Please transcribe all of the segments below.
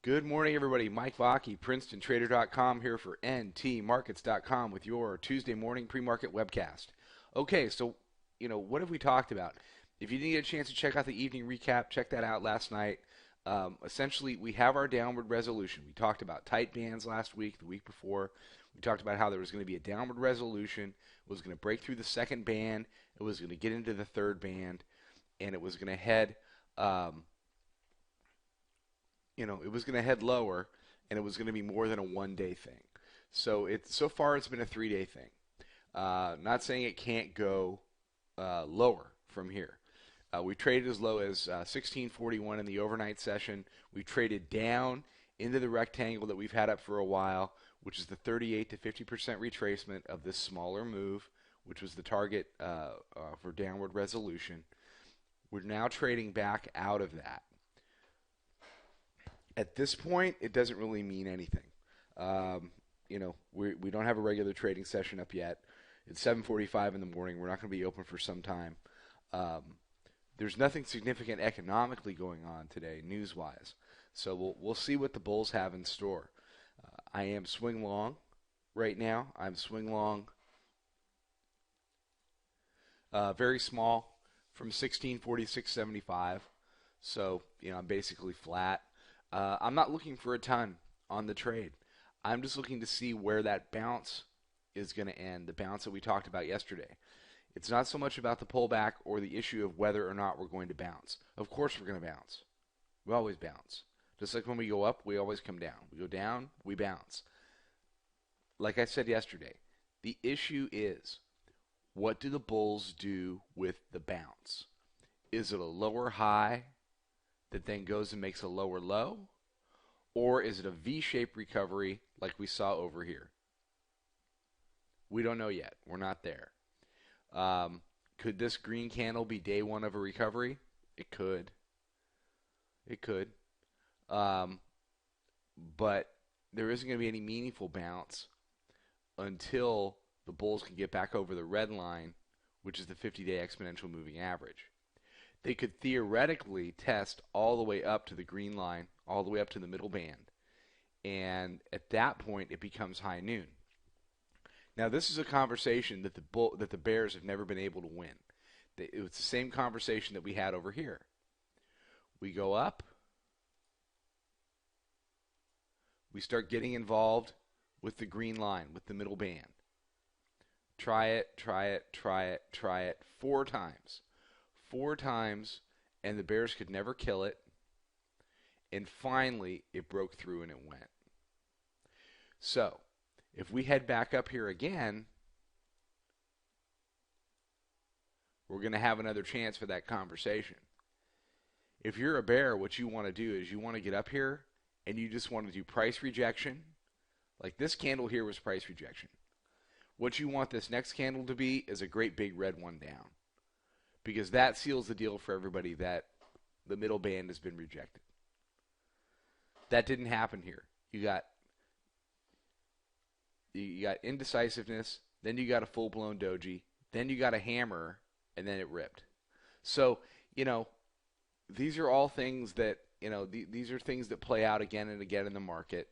Good morning, everybody. Mike Vacchi, PrincetonTrader.com here for NTMarkets.com with your Tuesday morning pre-market webcast. Okay, so, what have we talked about? If you didn't get a chance to check out the evening recap, check that out last night. Essentially, we have our downward resolution. We talked about tight bands last week, the week before. We talked about how there was going to be a downward resolution. It was going to break through the second band. It was going to get into the third band, and it was going to head it was going to head lower, and it was going to be more than a one-day thing. So far it's been a 3-day thing. Not saying it can't go lower from here. We traded as low as 1641 in the overnight session. We traded down into the rectangle that we've had up for a while, which is the 38 to 50% retracement of this smaller move, which was the target for downward resolution. We're now trading back out of that. At this point, it doesn't really mean anything. We don't have a regular trading session up yet. It's 7:45 in the morning. We're not going to be open for some time. There's nothing significant economically going on today, news-wise. So we'll see what the bulls have in store. I am swing long right now. I'm swing long very small from 1646.75. So, I'm basically flat. I'm not looking for a ton on the trade. I'm just looking to see where that bounce is going to end, the bounce that we talked about yesterday. It's not so much about the pullback or the issue of whether or not we're going to bounce. Of course we're going to bounce. We always bounce. Just like when we go up, we always come down. We go down, we bounce. Like I said yesterday, the issue is, what do the bulls do with the bounce? Is it a lower high that then goes and makes a lower low? Or is it a V-shaped recovery like we saw over here? We don't know yet. We're not there. Could this green candle be day one of a recovery? It could. It could. But there isn't going to be any meaningful bounce until the bulls can get back over the red line, which is the 50-day exponential moving average. They could theoretically test all the way up to the green line, all the way up to the middle band. And at that point, it becomes high noon. Now, this is a conversation that the Bears have never been able to win. It was the same conversation that we had over here. We go up. We start getting involved with the green line, with the middle band. Try it, try it, try it, try it 4 times. 4 times, and the Bears could never kill it. And finally, it broke through and it went. So, if we head back up here again, we're going to have another chance for that conversation. If you're a bear, what you want to do is you want to get up here and you just want to do price rejection. Like this candle here was price rejection. What you want this next candle to be is a great big red one down, because that seals the deal for everybody that the middle band has been rejected. That didn't happen here. You got indecisiveness, then you got a full-blown doji, then you got a hammer, and then it ripped. So, these are all things that, these are things that play out again and again in the market.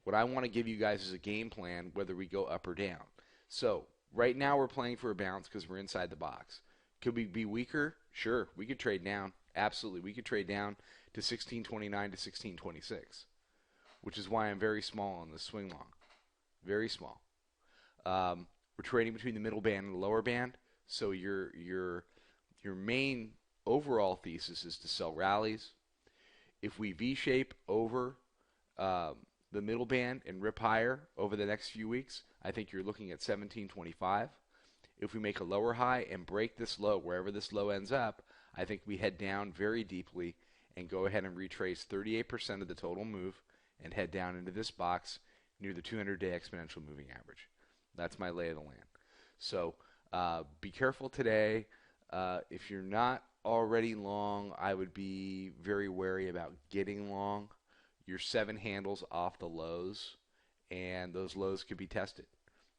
What I want to give you guys is a game plan, whether we go up or down. So, right now we're playing for a bounce because we're inside the box. Could we be weaker? Sure, we could trade down. Absolutely, we could trade down to 1629 to 1626, which is why I'm very small on this swing long. Very small. We're trading between the middle band and the lower band, so your main overall thesis is to sell rallies. If we V-shape over the middle band and rip higher over the next few weeks, I think you're looking at 1725. If we make a lower high and break this low, wherever this low ends up, I think we head down very deeply and go ahead and retrace 38% of the total move and head down into this box near the 200-day exponential moving average. That's my lay of the land. So be careful today. If you're not already long, I would be very wary about getting long. Your 7 handles off the lows, and those lows could be tested.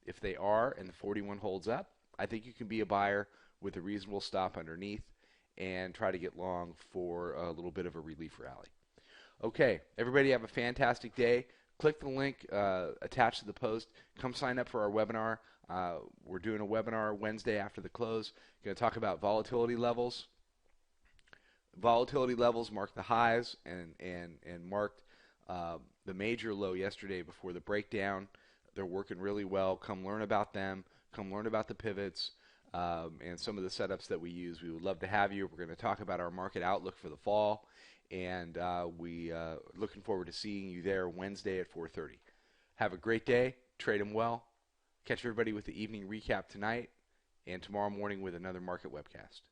If they are and the 41 holds up, I think you can be a buyer with a reasonable stop underneath and try to get long for a little bit of a relief rally. Okay, everybody have a fantastic day. Click the link attached to the post. Come sign up for our webinar. We're doing a webinar Wednesday after the close. Going to talk about volatility levels. Volatility levels marked the highs and marked the major low yesterday before the breakdown. They're working really well. Come learn about them. Come learn about the pivots and some of the setups that we use. We would love to have you. We're going to talk about our market outlook for the fall, and we looking forward to seeing you there Wednesday at 4:30. Have a great day. Trade them well. Catch everybody with the evening recap tonight and tomorrow morning with another Market Webcast.